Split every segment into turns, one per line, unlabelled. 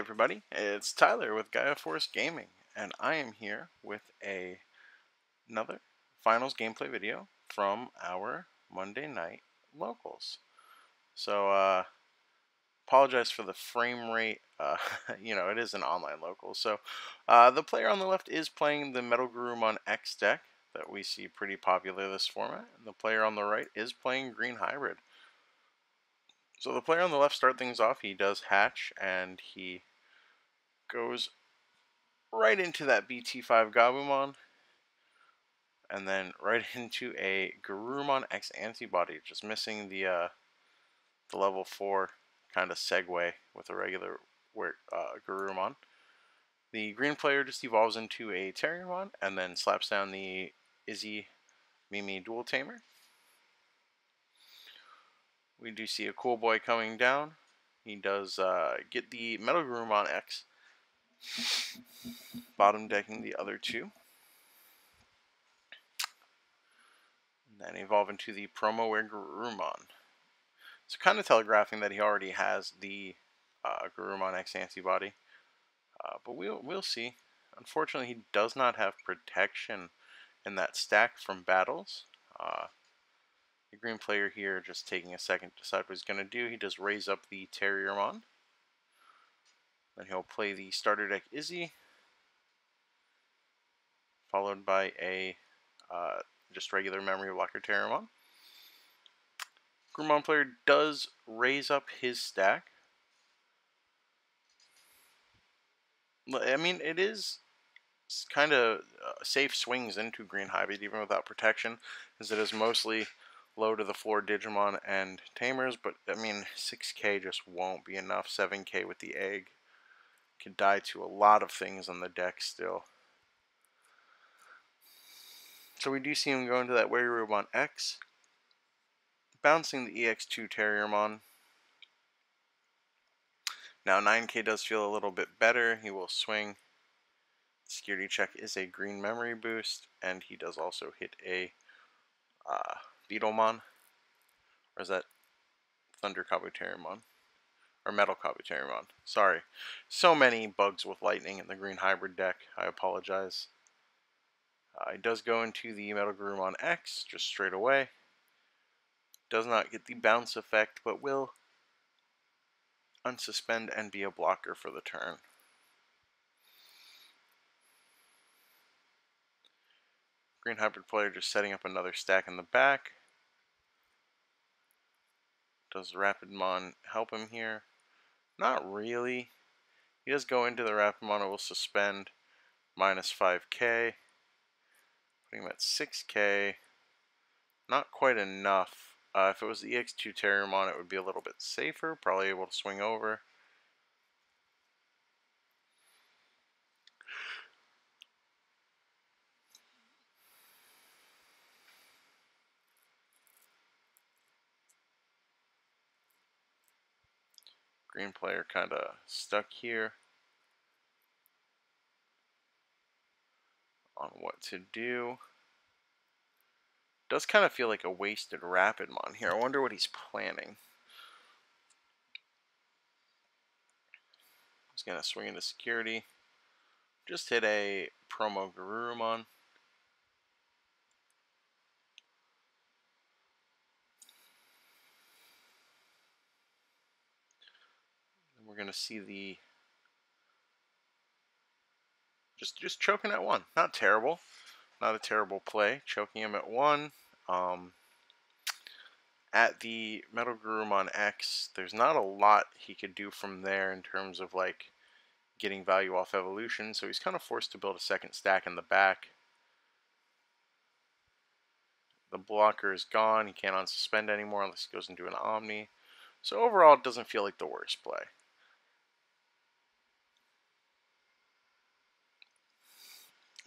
everybody, it's Tyler with Gaia Force Gaming, and I am here with another finals gameplay video from our Monday night locals. So, apologize for the frame rate, it is an online local. So, the player on the left is playing the MetalGarurumon X deck that we see pretty popular this format, and the player on the right is playing Green Hybrid. So the player on the left start things off, he does hatch, and he goes right into that BT9 Gabumon, and then right into a Garurumon X antibody, just missing the level 4 kind of segue with a regular Garurumon. The green player just evolves into a Terriermon, and then slaps down the Izzy Mimi Dual Tamer. We do see a cool boy coming down. He does get the MetalGarurumon X, bottom decking the other two. And then evolve into the Promo Garurumon. So kind of telegraphing that he already has the Garurumon X antibody. But we'll see. Unfortunately, he does not have protection in that stack from battles. The green player here just taking a second to decide what he's going to do. He does raise up the Terriermon. Then he'll play the starter deck Izzy, followed by a just regular memory blocker Terriermon. Garurumon player does raise up his stack. I mean, it is kind of safe swings into Green Hybrid even without protection, as it is mostly low to the floor Digimon and Tamers, but I mean 6k just won't be enough. 7k with the egg can die to a lot of things on the deck still. So we do see him go into that Garurumon X, bouncing the EX2 Terriermon. Now 9k does feel a little bit better. He will swing. Security check is a green memory boost, and he does also hit a Beetlemon. Or is that Thunder Kabuterimon? Or Metal Kabuterimon. Sorry. So many bugs with lightning in the Green Hybrid deck. I apologize. It does go into the MetalGarurumon X just straight away. Does not get the bounce effect, but will unsuspend and be a blocker for the turn. Green Hybrid player just setting up another stack in the back. Does Rapidmon help him here? Not really. He does go into the Rapidmon, it will suspend minus 5k. Putting him at 6k. Not quite enough. If it was the EX2 Terriermon, it would be a little bit safer. Probably able to swing over. Green player kind of stuck here on what to do. Does kind of feel like a wasted Rapidmon here. I wonder what he's planning. He's going to swing into security. Just hit a Promo Garurumon. And we're going to see the just choking at 1. Not terrible. Not a terrible play. Choking him at 1. At the MetalGarurumon X, there's not a lot he could do from there in terms of like getting value off evolution, so he's kind of forced to build a second stack in the back. The blocker is gone. He can't unsuspend anymore unless he goes into an Omni. So overall, it doesn't feel like the worst play.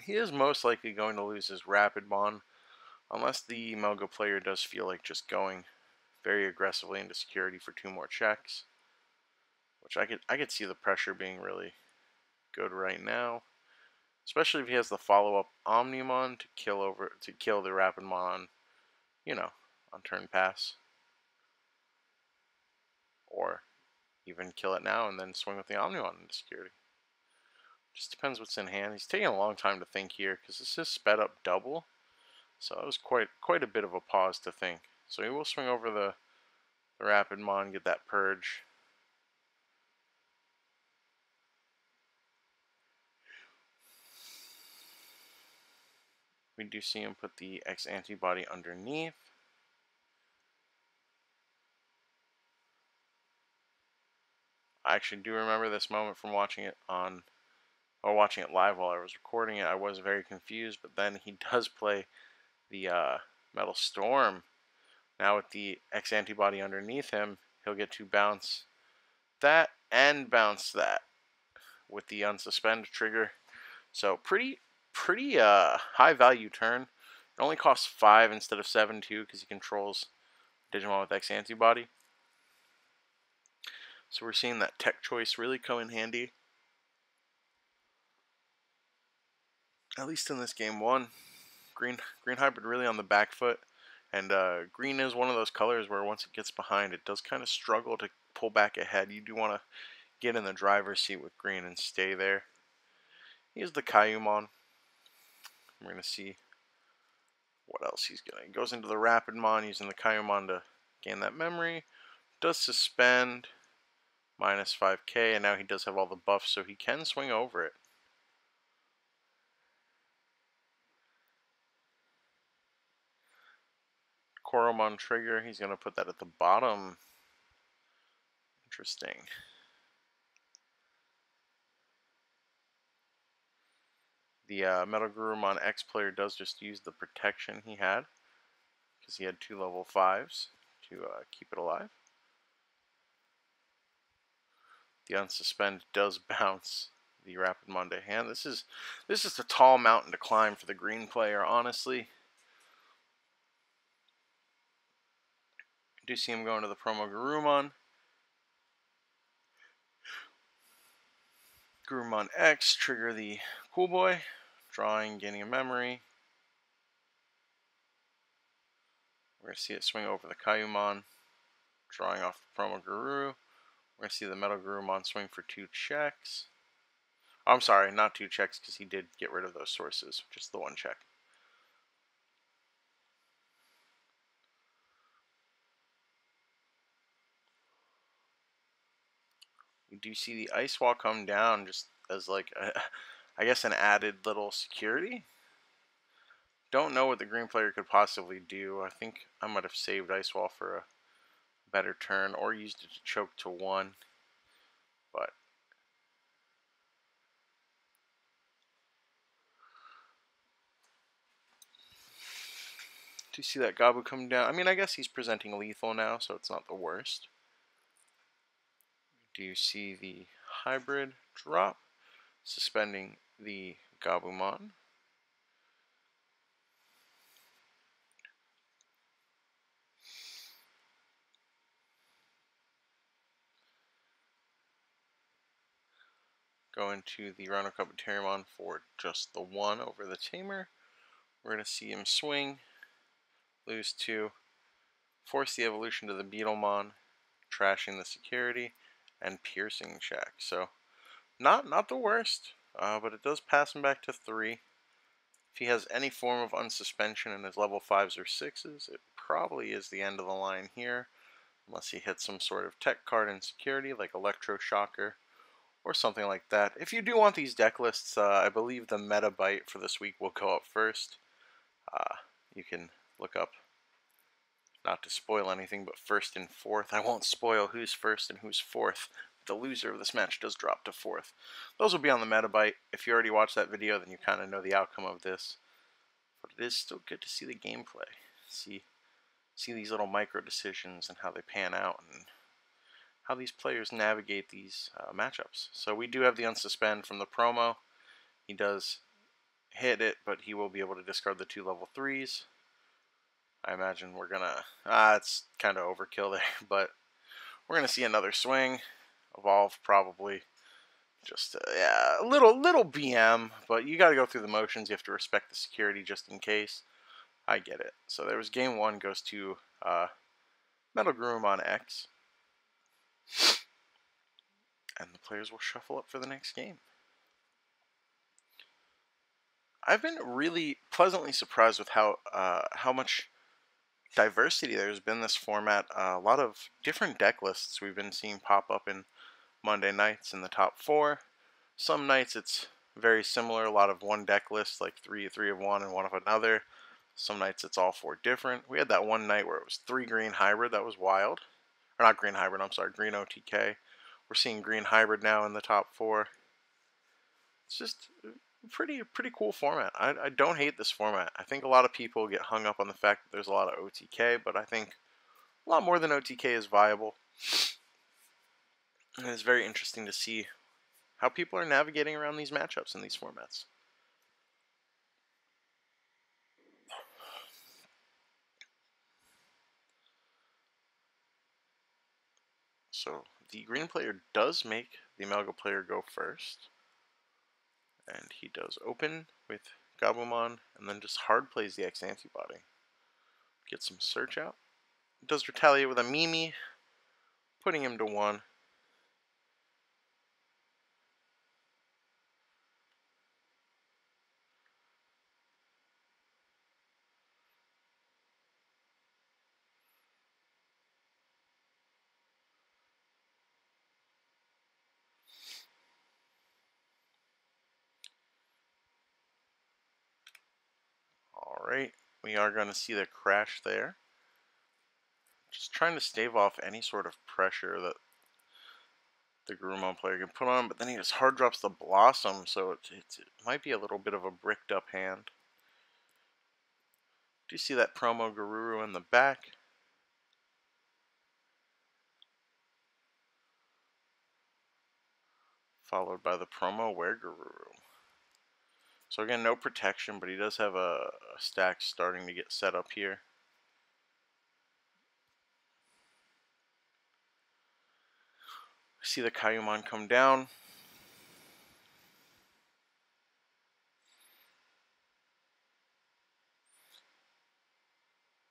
He is most likely going to lose his Rapidmon, unless the Melga player does feel like just going very aggressively into security for 2 more checks, which I could see the pressure being really good right now, especially if he has the follow-up Omnimon to kill the Rapidmon, on turn pass, or even kill it now and then swing with the Omnimon into security. Just depends what's in hand. He's taking a long time to think here because this is sped up double. So it was quite a bit of a pause to think. So he will swing over the Rapidmon, get that purge. We do see him put the X antibody underneath. I actually do remember this moment from watching it watching it live while I was recording it. I was very confused, but then he does play the Metal Storm. Now with the X antibody underneath him, he'll get to bounce that and bounce that with the unsuspend trigger. So pretty high value turn. It only costs 5 instead of 7 too, because he controls Digimon with X antibody. So we're seeing that tech choice really come in handy. At least in this game one. Green hybrid really on the back foot. And green is one of those colors where once it gets behind, it does kind of struggle to pull back ahead. You do want to get in the driver's seat with green and stay there. Here's the Kayumon. We're going to see what else he's going to. He goes into the Rapidmon using the Kayumon to gain that memory. Does suspend, minus 5k, and now he does have all the buffs, so he can swing over it. Garurumon trigger, he's going to put that at the bottom. Interesting. The MetalGarurumon X player does just use the protection he had, because he had 2 level 5s to keep it alive. The unsuspend does bounce the Rapidmon to hand. This is a tall mountain to climb for the green player, honestly. I do see him going to the promo Garurumon. Garurumon X, trigger the Cool Boy, drawing, gaining a memory. We're going to see it swing over the Kayumon, drawing off the promo Guru. We're going to see the MetalGarurumon swing for 2 checks. Oh, I'm sorry, not 2 checks, because he did get rid of those sources, just the 1 check. We do see the Ice Wall come down just as like, I guess an added little security. Don't know what the green player could possibly do. I think I might have saved Ice Wall for a better turn or used it to choke to 1. But do you see that Gabu come down? I mean, I guess he's presenting lethal now, so it's not the worst. Do you see the hybrid drop? Suspending the Gabumon. Go into the Rhino Cubiteriumon for just the 1 over the Tamer. We're going to see him swing, lose 2, force the evolution to the Beetlemon, trashing the security, and piercing check. So not the worst, but it does pass him back to 3. If he has any form of unsuspension in his level 5s or 6s, it probably is the end of the line here, unless he hits some sort of tech card in security like Electroshocker or something like that. If you do want these deck lists, I believe the meta byte for this week will go up first. You can look up, not to spoil anything, but 1st and 4th. I won't spoil who's 1st and who's 4th. The loser of this match does drop to 4th. Those will be on the meta byte. If you already watched that video, then you kind of know the outcome of this. But it is still good to see the gameplay. See these little micro decisions and how they pan out and how these players navigate these matchups. So we do have the unsuspend from the promo. He does hit it, but he will be able to discard the 2 level 3s. I imagine we're gonna, it's kind of overkill there, but we're gonna see another swing, evolve probably. Just yeah, a little BM, but you got to go through the motions. You have to respect the security just in case. I get it. So there was game 1 goes to MetalGarurumon X. and the players will shuffle up for the next game. I've been really pleasantly surprised with how much diversity there's been this format. A lot of different deck lists we've been seeing pop up in Monday nights in the top 4. Some nights it's very similar, a lot of one deck lists, like three of one and one of another. Some nights it's all 4 different. We had that one night where it was 3 green hybrid. That was wild. Or not green hybrid, I'm sorry, green OTK. We're seeing green hybrid now in the top 4. It's just a pretty cool format. I don't hate this format. I think a lot of people get hung up on the fact that there's a lot of OTK, but I think a lot more than OTK is viable. And it's very interesting to see how people are navigating around these matchups in these formats. So the green player does make the Amalga player go first. And he does open with Gabumon and then just hard plays the X antibody. Gets some search out. Does retaliate with a Mimi, putting him to 1. Alright, we are going to see the crash there. Just trying to stave off any sort of pressure that the Garurumon player can put on, but then he just hard drops the Blossom, so it might be a little bit of a bricked up hand. Do you see that promo Garuru in the back? Followed by the promo Garuru. So again, no protection, but he does have a stack starting to get set up here. See the Kayumon come down.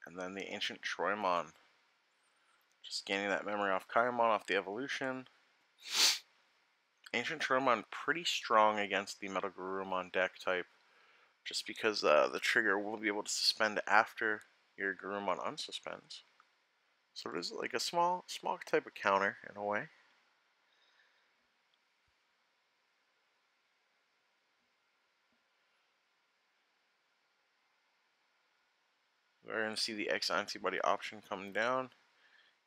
And then the Ancient Troymon. Just gaining that memory off Kayumon, off the evolution. Ancient Troymon pretty strong against the MetalGarurumon deck type. Just because the trigger will be able to suspend after your Garurumon unsuspends. So it is like a small type of counter in a way. We're going to see the X antibody option come down.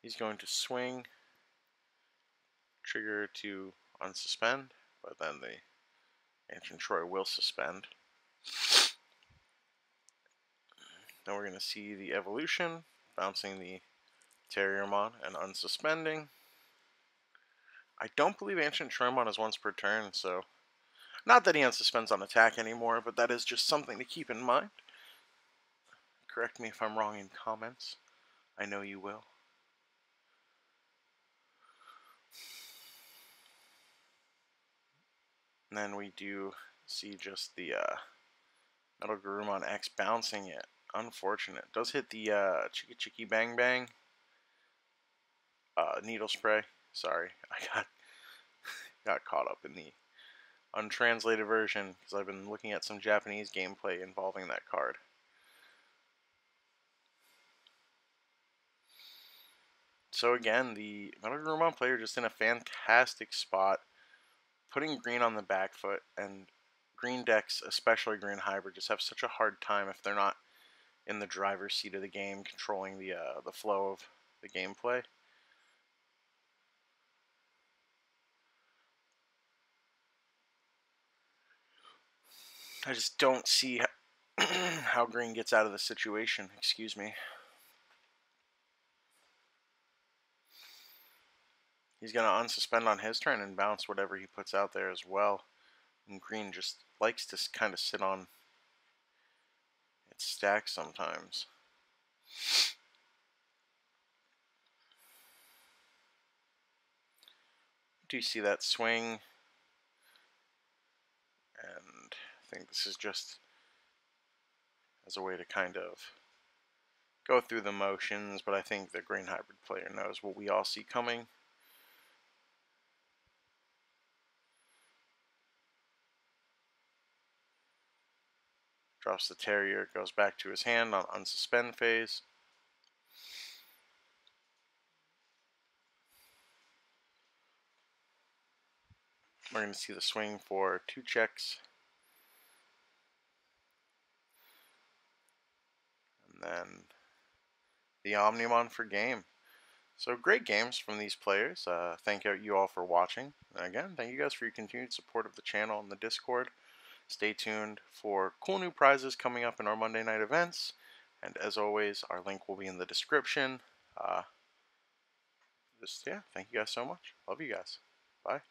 He's going to swing, trigger to unsuspend, but then the Ancient Troy will suspend. Then we're going to see the evolution, bouncing the Terriermon and unsuspending. I don't believe Ancient Troymon is once per turn, so not that he unsuspends on attack anymore, but that is just something to keep in mind. Correct me if I'm wrong in comments. I know you will. And then we do see just the MetalGarurumon X bouncing it. Unfortunate. Does hit the Chicky Bang Bang. Needle Spray. Sorry, I got caught up in the untranslated version because I've been looking at some Japanese gameplay involving that card. So again, the MetalGarurumon player just in a fantastic spot, putting green on the back foot, and green decks, especially green hybrid, just have such a hard time if they're not in the driver's seat of the game, controlling the flow of the gameplay. I just don't see how green gets out of the situation. Excuse me. He's going to unsuspend on his turn and bounce whatever he puts out there as well. And green just likes to kind of sit on its stack sometimes. Do you see that swing? And I think this is just as a way to kind of go through the motions, but I think the green hybrid player knows what we all see coming. Drops the Terrier, goes back to his hand on unsuspend phase. We're going to see the swing for 2 checks. And then the Omnimon for game. So great games from these players. Thank you all for watching. Again, thank you guys for your continued support of the channel and the Discord. Stay tuned for cool new prizes coming up in our Monday night events. And as always, our link will be in the description. Yeah, thank you guys so much. Love you guys. Bye.